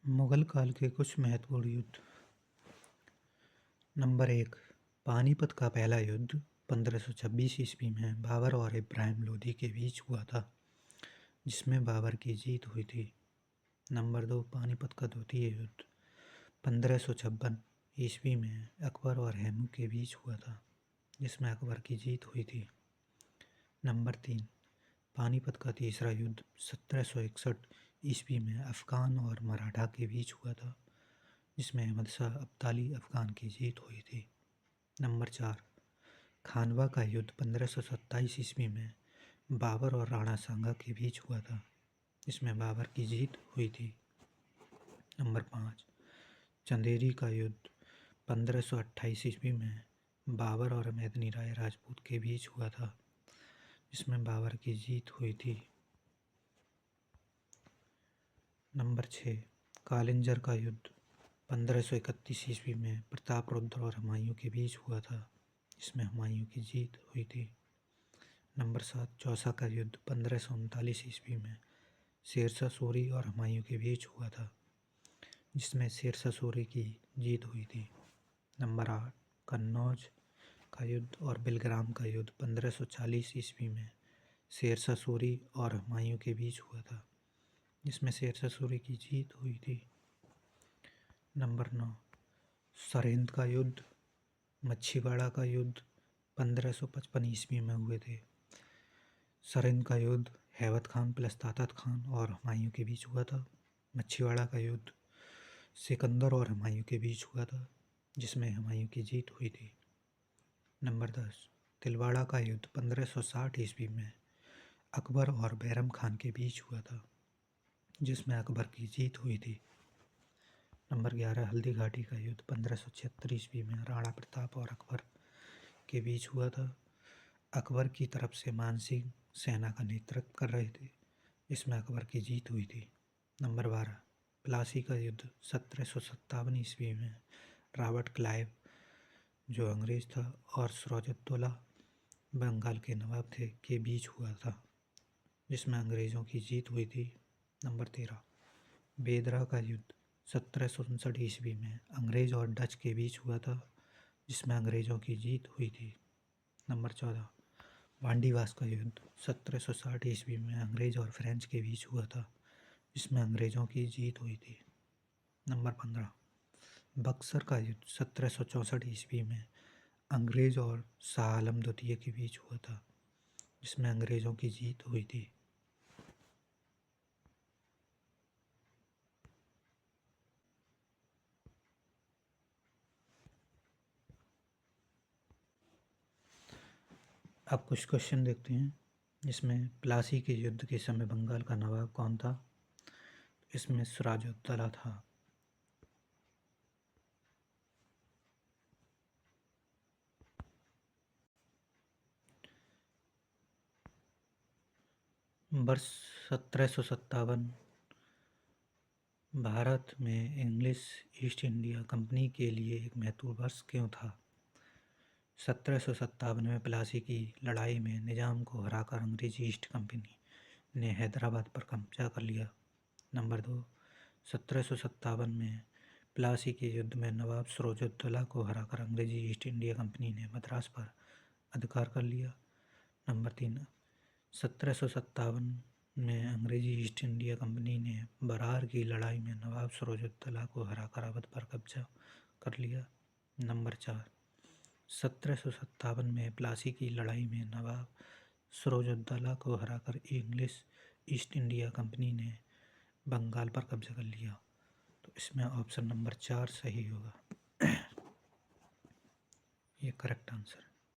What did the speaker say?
मुगल काल के कुछ महत्वपूर्ण युद्ध। नंबर 1, पानीपत का पहला युद्ध 1526 ईस्वी में बाबर और इब्राहिम लोदी के बीच हुआ था, जिसमें बाबर की जीत हुई थी। नंबर 2, पानीपत का द्वितीय युद्ध 1556 ईस्वी में अकबर और हैमू के बीच हुआ था, जिसमें अकबर की जीत हुई थी। नंबर 3, पानीपत का तीसरा युद्ध 1761 ईस्वी में अफ़गान और मराठा के बीच हुआ था, जिसमें अहमद शाह अब्दाली अफ़गान की जीत हुई थी। नंबर 4, खानवा का युद्ध 1527 ईस्वी में बाबर और राणा सांगा के बीच हुआ था, जिसमें बाबर की जीत हुई थी। नंबर 5, चंदेरी का युद्ध 1528 ईस्वी में बाबर और मेदिनी राय राजपूत के बीच हुआ था, जिसमें बाबर की जीत हुई थी। नंबर 6, कालिंजर का युद्ध 1531 ईस्वी में प्रतापरुद्र और हुमायूं के बीच हुआ था, जिसमें हुमायूं की जीत हुई थी। नंबर 7, चौसा का युद्ध 1539 ईस्वी में शेरशाह सूरी और हुमायूं के बीच हुआ था, जिसमें शेरशाह सूरी की जीत हुई थी। नंबर 8, कन्नौज का युद्ध और बिलग्राम का युद्ध 1540 ईस्वी में शेरशाह सूरी और हुमायूं के बीच हुआ था, जिसमें शेरशाह सूरी की जीत हुई थी। नंबर 9, सरहिंद का युद्ध, मच्छीवाड़ा का युद्ध 1555 ईस्वी में हुए थे। सरहिंद का युद्ध हैबत खान प्लस ताकत खान और हुमायूं के बीच हुआ था। मच्छीवाड़ा का युद्ध सिकंदर और हुमायूं के बीच हुआ था, जिसमें हुमायूं की जीत हुई थी। नंबर 10, तिलवाड़ा का युद्ध 1560 ईस्वी में अकबर और बैरम खान के बीच हुआ था, जिसमें अकबर की जीत हुई थी। नंबर 11, हल्दी घाटी का युद्ध 1576 ईस्वी में राणा प्रताप और अकबर के बीच हुआ था। अकबर की तरफ से मान सिंह सेना का नेतृत्व कर रहे थे, जिसमें अकबर की जीत हुई थी। नंबर 12, प्लासी का युद्ध 1757 ईस्वी में रॉबर्ट क्लाइव, जो अंग्रेज था, और सिराजुद्दौला, बंगाल के नवाब थे, के बीच हुआ था, जिसमें अंग्रेज़ों की जीत हुई थी। नंबर 13, बेदरा का युद्ध 1759 ईस्वी में अंग्रेज़ और डच के बीच हुआ था, जिसमें अंग्रेज़ों की जीत हुई थी। नंबर 14, वांडीवास का युद्ध 1760 ईस्वी में अंग्रेज़ और फ्रेंच के बीच हुआ था, जिसमें अंग्रेज़ों की जीत हुई थी। नंबर 15, बक्सर का युद्ध 1764 ईस्वी में अंग्रेज़ और शाह आलम द्वितीय के बीच हुआ था, जिसमें अंग्रेज़ों की जीत हुई थी। अब कुछ क्वेश्चन देखते हैं। इसमें प्लासी के युद्ध के समय बंगाल का नवाब कौन था? इसमें सिराजुद्दौला था। वर्ष 1757 भारत में इंग्लिश ईस्ट इंडिया कंपनी के लिए एक महत्वपूर्ण वर्ष क्यों था? 1757 में प्लासी की लड़ाई में निजाम को हराकर अंग्रेजी ईस्ट कंपनी ने हैदराबाद पर कब्जा कर लिया। नंबर 2, 1757 में प्लासी के युद्ध में नवाब सिराजुद्दौला को हराकर अंग्रेजी ईस्ट इंडिया कंपनी ने मद्रास पर अधिकार कर लिया। नंबर 3, 1757 में अंग्रेजी ईस्ट इंडिया कंपनी ने बरार की लड़ाई में नवाब सिराजुद्दौला को हराकर अवध पर कब्जा कर लिया। नंबर 4, 1757 में प्लासी की लड़ाई में नवाब सिराजुद्दौला को हराकर इंग्लिश ईस्ट इंडिया कंपनी ने बंगाल पर कब्जा कर लिया। तो इसमें ऑप्शन नंबर 4 सही होगा। ये करेक्ट आंसर है।